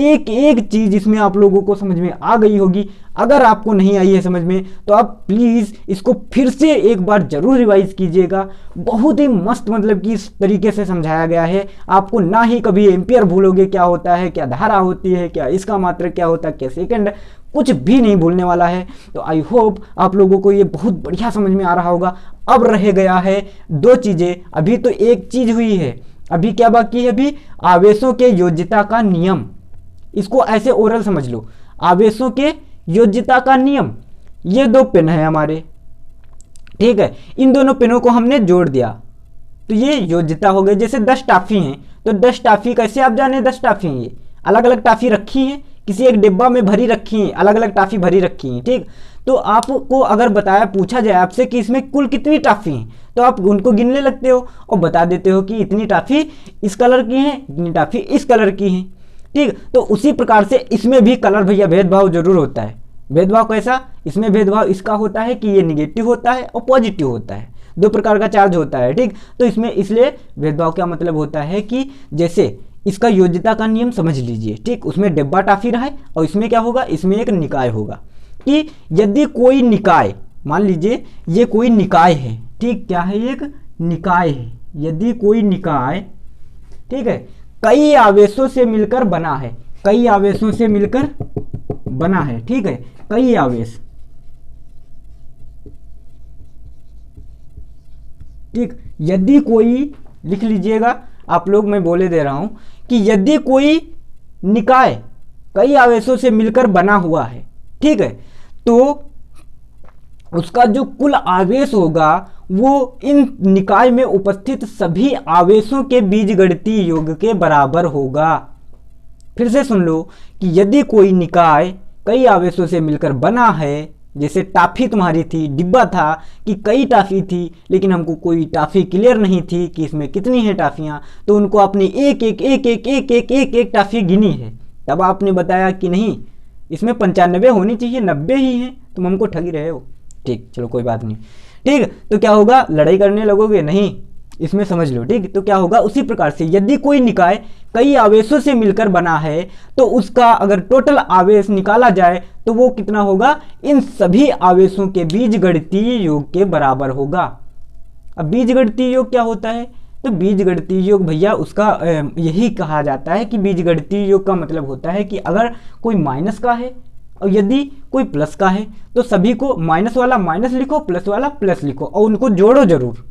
एक एक चीज इसमें आप लोगों को समझ में आ गई होगी। अगर आपको नहीं आई है समझ में तो आप प्लीज इसको फिर से एक बार जरूर रिवाइज कीजिएगा। बहुत ही मस्त मतलब कि इस तरीके से समझाया गया है, आपको ना ही कभी एम्पियर भूलोगे क्या होता है, क्या धारा होती है, क्या इसका मात्रक क्या होता है, क्या सेकंड, कुछ भी नहीं भूलने वाला है। तो आई होप आप लोगों को ये बहुत बढ़िया समझ में आ रहा होगा। अब रह गया है दो चीजें, अभी तो एक चीज हुई है, अभी क्या बाकी है, अभी आवेशों के योज्यता का नियम। इसको ऐसे ओरल समझ लो, आवेशों के योज्यता का नियम। ये दो पेन है हमारे, ठीक है, इन दोनों पेनों को हमने जोड़ दिया तो ये योज्यता हो गई। जैसे 10 टाफी हैं तो 10 टाफी कैसे आप जाने, 10 टाफी हैं, ये अलग अलग टाफी रखी हैं, किसी एक डिब्बा में भरी रखी हैं, अलग अलग टाफी भरी रखी हैं, ठीक। तो आपको अगर बताया पूछा जाए आपसे कि इसमें कुल कितनी टाफी हैं तो आप उनको गिनने लगते हो और बता देते हो कि इतनी टाफी इस कलर की हैं, इतनी टाफी इस कलर की हैं, ठीक। तो उसी प्रकार से इसमें भी कलर भैया भेदभाव जरूर होता है। भेदभाव कैसा, इसमें भेदभाव इसका होता है कि ये निगेटिव होता है और पॉजिटिव होता है, दो प्रकार का चार्ज होता है, ठीक। तो इसमें इसलिए भेदभाव का मतलब होता है कि जैसे इसका योज्यता का नियम समझ लीजिए, ठीक, उसमें डिब्बा टाफी रहा है और इसमें क्या होगा, इसमें एक निकाय होगा कि यदि कोई निकाय, मान लीजिए ये कोई निकाय है, ठीक, क्या है, एक निकाय है, यदि कोई निकाय, ठीक है, कई आवेशों से मिलकर बना है, कई आवेशों से मिलकर बना है, ठीक है, कई आवेश, ठीक। यदि कोई, लिख लीजिएगा आप लोग, मैं बोले दे रहा हूं कि यदि कोई निकाय कई आवेशों से मिलकर बना हुआ है, ठीक है, तो उसका जो कुल आवेश होगा वो इन निकाय में उपस्थित सभी आवेशों के बीजगणितीय योग के बराबर होगा। फिर से सुन लो कि यदि कोई निकाय कई आवेशों से मिलकर बना है, जैसे टाफी तुम्हारी थी, डिब्बा था कि कई टाफी थी, लेकिन हमको कोई टाफी क्लियर नहीं थी कि इसमें कितनी है टाफियां, तो उनको आपने एक एक एक एक एक एक एक एक टाफी गिनी है, तब आपने बताया कि नहीं इसमें 95 होनी चाहिए, 90 ही है, तुम हमको ठगी रहे हो, ठीक, चलो कोई बात नहीं, ठीक। तो क्या होगा, लड़ाई करने लगोगे, नहीं, इसमें समझ लो, ठीक। तो क्या होगा, उसी प्रकार से यदि कोई निकाय कई आवेशों से मिलकर बना है तो उसका अगर टोटल आवेश निकाला जाए तो वो कितना होगा, इन सभी आवेशों के बीजगणितीय योग के बराबर होगा। अब बीजगणितीय योग क्या होता है, तो बीजगणितीय योग भैया उसका यही कहा जाता है कि बीजगणितीय योग का मतलब होता है कि अगर कोई माइनस का है और यदि कोई प्लस का है तो सभी को माइनस वाला माइनस लिखो, प्लस वाला प्लस लिखो और उनको जोड़ो जरूर,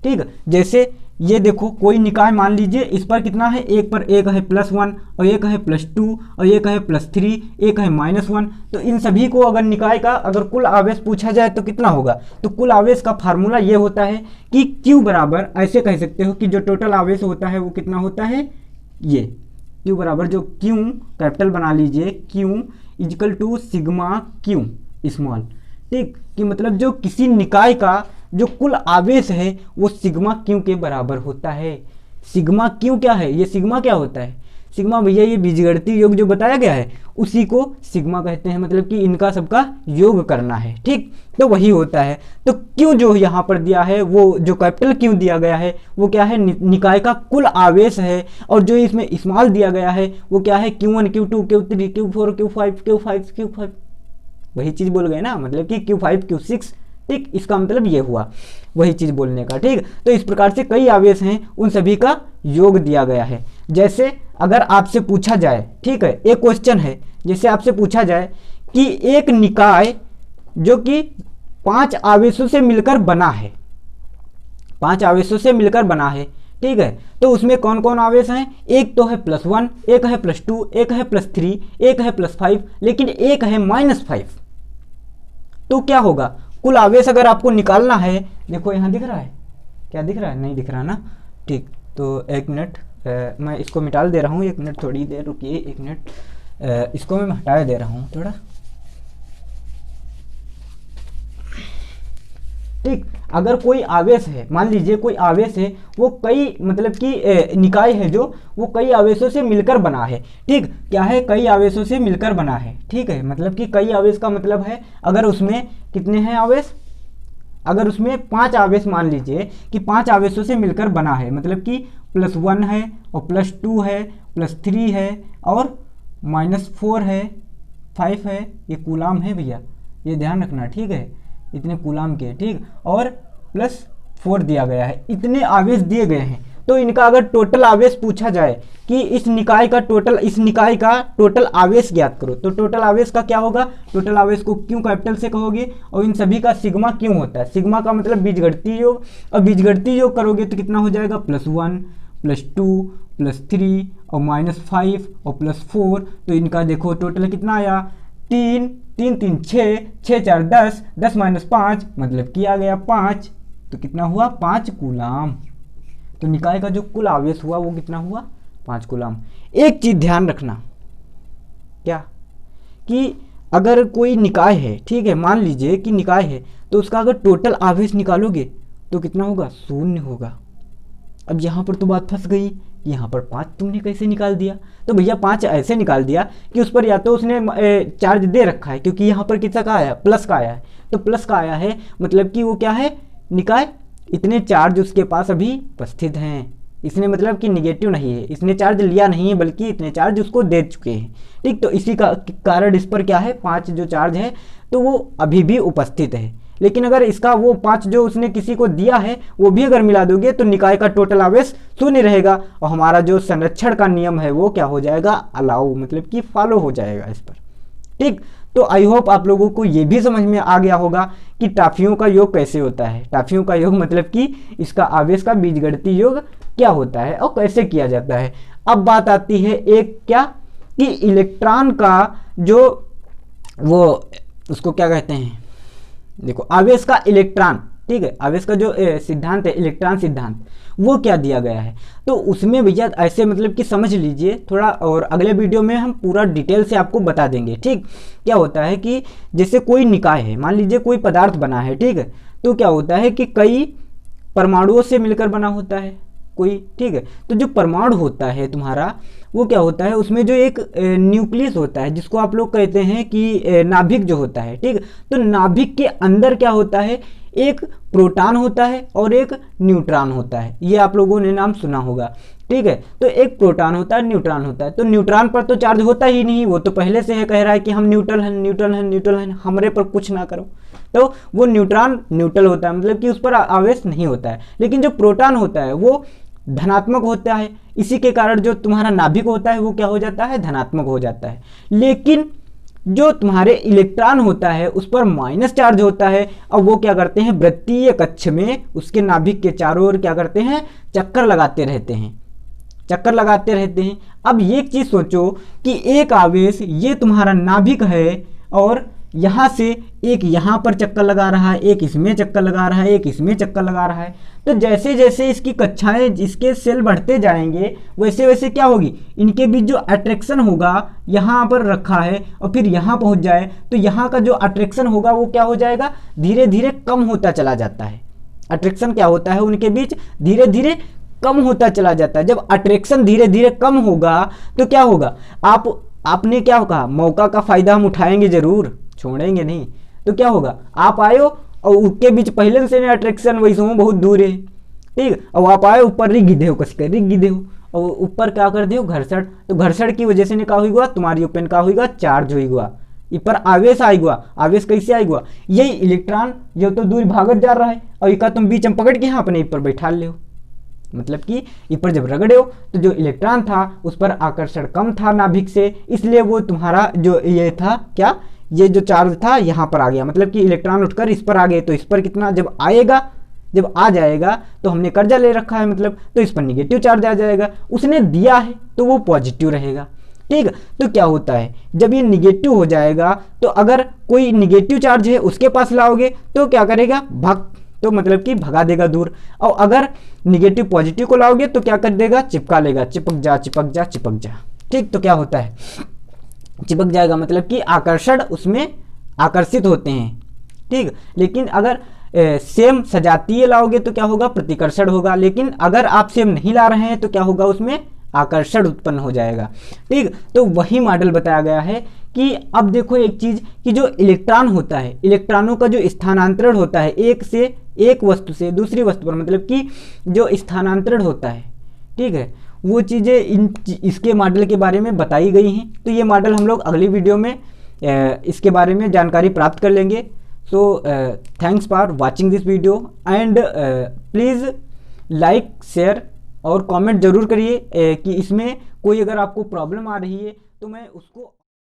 ठीक। जैसे ये देखो कोई निकाय मान लीजिए इस पर कितना है, एक पर एक है +1 और एक है +2 और एक है +3, एक है -1, तो इन सभी को अगर निकाय का अगर कुल आवेश पूछा जाए तो कितना होगा, तो कुल आवेश का फार्मूला ये होता है कि Q बराबर, ऐसे कह सकते हो कि जो टोटल आवेश होता है वो कितना होता है, ये Q बराबर जो Q कैपिटल बना लीजिए, Q = सिग्मा Q स्मॉल, ठीक, कि मतलब जो किसी निकाय का जो कुल आवेश है वो सिग्मा क्यू के बराबर होता है। सिग्मा क्यू क्या है, ये सिग्मा क्या होता है, सिग्मा भैया ये बीजगणितीय योग जो बताया गया है उसी को सिग्मा कहते हैं, मतलब कि इनका सबका योग करना है, ठीक, तो वही होता है। तो क्यू जो यहाँ पर दिया है, वो जो कैपिटल क्यू दिया गया है वो क्या है, निकाय का कुल आवेश है, और जो इसमें स्मॉल दिया गया है वो क्या है, Q1 Q2 Q3 Q4 Q5 वही चीज बोल गए ना, मतलब कि Q5 Q6, ठीक, इसका मतलब ये हुआ वही चीज बोलने का, ठीक। तो इस प्रकार से कई आवेश हैं, उन सभी का योग दिया गया है। जैसे अगर आपसे पूछा जाए, ठीक है, एक क्वेश्चन है, जैसे आपसे पूछा जाए कि एक निकाय जो कि 5 आवेशों से मिलकर बना है, 5 आवेशों से मिलकर बना है, ठीक है, तो उसमें कौन कौन आवेश हैं, एक तो है +1, एक है +2, एक है +3, एक है +5, लेकिन एक है -5, तो क्या होगा, कुल आवेश अगर आपको निकालना है, देखो यहाँ दिख रहा है, क्या दिख रहा है, नहीं दिख रहा ना, ठीक, तो एक मिनट मैं इसको मिटा दे रहा हूँ, एक मिनट थोड़ी देर रुकिए, एक मिनट इसको मैं हटा दे रहा हूँ थोड़ा, ठीक। अगर कोई आवेश है, मान लीजिए कोई आवेश है, वो कई मतलब कि निकाय है जो वो कई आवेशों से मिलकर बना है, ठीक, क्या है, कई आवेशों से मिलकर बना है, ठीक है, मतलब कि कई आवेश का मतलब है अगर उसमें कितने हैं आवेश, अगर उसमें 5 आवेश, मान लीजिए कि 5 आवेशों से मिलकर बना है, मतलब कि +1 है और +2 है, +3 है और -4 है, 5 है, ये कूलाम है भैया, ये ध्यान रखना, ठीक है, इतने कूलाम के, ठीक, और +4 दिया गया है, इतने आवेश दिए गए हैं। तो इनका अगर टोटल आवेश पूछा जाए कि इस निकाय का टोटल आवेश ज्ञात करो, तो टोटल आवेश का क्या होगा, टोटल आवेश को क्यों कैपिटल से कहोगे, और इन सभी का सिग्मा क्यों होता है, सिग्मा का मतलब बीजगणितीय योग, और बीजगणितीय योग करोगे तो कितना हो जाएगा, +1 +2 +3 और -5 और +4। तो इनका देखो टोटल कितना आया, 3 3 3 6 6 4 10 10 -5 मतलब कि आ गया 5, तो कितना हुआ 5 कूलाम। तो निकाय का जो कुल आवेश हुआ वो कितना हुआ, 5 कूलाम। एक चीज ध्यान रखना, क्या कि अगर कोई निकाय है, ठीक है, मान लीजिए कि निकाय है, तो उसका अगर टोटल आवेश निकालोगे तो कितना होगा, 0 होगा। अब यहाँ पर तो बात फंस गई, यहाँ पर 5 तुमने कैसे निकाल दिया, तो भैया 5 ऐसे निकाल दिया कि उस पर या तो उसने चार्ज दे रखा है, क्योंकि यहाँ पर कितना का आया, प्लस का आया है, तो प्लस का आया है मतलब कि वो क्या है, निकाय, इतने चार्ज उसके पास अभी उपस्थित हैं, इसने मतलब कि निगेटिव नहीं है, इसने चार्ज लिया नहीं है बल्कि इतने चार्ज उसको दे चुके हैं, ठीक। तो इसी का कारण इस पर क्या है, 5 जो चार्ज है तो वो अभी भी उपस्थित है। लेकिन अगर इसका वो 5 जो उसने किसी को दिया है वो भी अगर मिला दोगे तो निकाय का टोटल आवेश 0 रहेगा, और हमारा जो संरक्षण का नियम है वो क्या हो जाएगा, अलाउ, मतलब कि फॉलो हो जाएगा इस पर, ठीक। तो आई होप आप लोगों को ये भी समझ में आ गया होगा कि टाफियों का योग कैसे होता है। टाफियों का योग मतलब कि इसका आवेश का बीजगणितीय योग क्या होता है और कैसे किया जाता है। अब बात आती है एक क्या, कि इलेक्ट्रॉन का जो वो उसको क्या कहते हैं, देखो आवेश का इलेक्ट्रॉन, ठीक है, आवेश का जो सिद्धांत है, इलेक्ट्रॉन सिद्धांत, वो क्या दिया गया है। तो उसमें भैया ऐसे मतलब कि समझ लीजिए थोड़ा, और अगले वीडियो में हम पूरा डिटेल से आपको बता देंगे, ठीक। क्या होता है कि जैसे कोई निकाय है, मान लीजिए कोई पदार्थ बना है, ठीक है, तो क्या होता है कि कई परमाणुओं से मिलकर बना होता है कोई, ठीक है। तो जो परमाणु होता है तुम्हारा, वो क्या होता है, उसमें जो एक न्यूक्लियस होता है जिसको आप लोग कहते हैं कि नाभिक जो होता है, ठीक। तो नाभिक के अंदर क्या होता है, एक प्रोटॉन होता है और एक न्यूट्रॉन होता है, ये आप लोगों ने नाम सुना होगा, ठीक है। तो एक प्रोटॉन होता है, न्यूट्रॉन होता है। तो न्यूट्रॉन पर तो चार्ज होता ही नहीं, वो तो पहले से है, कह रहा है कि हम न्यूट्रल हैं, न्यूट्रल हैं, न्यूट्रल हैं, हमारे पर कुछ ना करो। तो वो न्यूट्रॉन न्यूट्रल होता है, मतलब कि उस पर आवेश नहीं होता है। लेकिन जो प्रोटॉन होता है वो धनात्मक होता है, इसी के कारण जो तुम्हारा नाभिक होता है वो क्या हो जाता है, धनात्मक हो जाता है। लेकिन जो तुम्हारे इलेक्ट्रॉन होता है उस पर माइनस चार्ज होता है, और वो क्या करते हैं, वृत्तीय कक्ष में उसके नाभिक के चारों ओर क्या करते हैं, चक्कर लगाते रहते हैं, चक्कर लगाते रहते हैं। अब ये चीज सोचो कि एक आवेश ये तुम्हारा नाभिक है, और यहाँ से एक यहाँ पर चक्कर लगा रहा है, एक इसमें चक्कर लगा रहा है, एक इसमें चक्कर लगा रहा है। तो जैसे जैसे इसकी कक्षाएं, इसके सेल बढ़ते जाएंगे, वैसे वैसे क्या होगी, इनके बीच जो अट्रैक्शन होगा, यहाँ पर रखा है और फिर यहाँ पहुँच जाए, तो यहाँ का जो अट्रैक्शन होगा वो क्या हो जाएगा, धीरे धीरे कम होता चला जाता है। अट्रैक्शन क्या होता है उनके बीच, धीरे धीरे कम होता चला जाता है। जब अट्रैक्शन धीरे धीरे कम होगा तो क्या होगा, आपने क्या कहा, मौका का फायदा हम उठाएंगे जरूर, छोड़ेंगे नहीं। तो क्या होगा, आप आयो और उसके बीच पहले से अट्रैक्शन वैसे हो बहुत दूर है, ठीक। और आप आए ऊपर रिग गिदे हो, कस कर रिग गिदे हो, और ऊपर क्या कर दे हो, घर्षण। तो घर्षण की वजह से क्या हुआ, तुम्हारी ओपन का हुआ, चार्ज हुआ, इस पर आवेश आएगा। आवेश कैसे आएगा, यही इलेक्ट्रॉन जो तो दूर भागत जा रहा है, और इसका तुम बीच में पकड़ के यहाँ अपने ऊपर बैठा ले हो, मतलब कि इस पर जब रगड़े हो तो जो इलेक्ट्रॉन था उस पर आकर्षण कम था नाभिक से, इसलिए वो तुम्हारा जो ये था क्या, ये जो चार्ज था यहाँ पर आ गया, मतलब कि इलेक्ट्रॉन उठकर इस पर आ गए। तो इस पर कितना जब आएगा, जब आ जाएगा तो हमने कर्जा ले रखा है, मतलब तो इस पर निगेटिव चार्ज आ जाएगा, उसने दिया है तो वो पॉजिटिव रहेगा, ठीक। तो क्या होता है, जब ये निगेटिव हो जाएगा तो अगर कोई निगेटिव चार्ज है उसके पास लाओगे तो क्या करेगा, भाग, तो मतलब कि भगा देगा दूर। और अगर निगेटिव पॉजिटिव को लाओगे तो क्या कर देगा, चिपका लेगा, चिपक जा चिपक जा चिपक जा, ठीक। तो क्या होता है, चिपक जाएगा, मतलब कि आकर्षण उसमें आकर्षित होते हैं, ठीक। लेकिन अगर सेम सजातीय लाओगे तो क्या होगा, प्रतिकर्षण होगा। लेकिन अगर आप सेम नहीं ला रहे हैं तो क्या होगा, उसमें आकर्षण उत्पन्न हो जाएगा, ठीक। तो वही मॉडल बताया गया है कि अब देखो एक चीज, कि जो इलेक्ट्रॉन होता है, इलेक्ट्रॉनों का जो स्थानांतरण होता है एक से एक वस्तु से दूसरी वस्तु पर, मतलब कि जो स्थानांतरण होता है, ठीक है, वो चीज़ें इसके मॉडल के बारे में बताई गई हैं। तो ये मॉडल हम लोग अगली वीडियो में इसके बारे में जानकारी प्राप्त कर लेंगे। So thanks for watching this video and please like share और कमेंट ज़रूर करिए कि इसमें कोई अगर आपको प्रॉब्लम आ रही है तो मैं उसको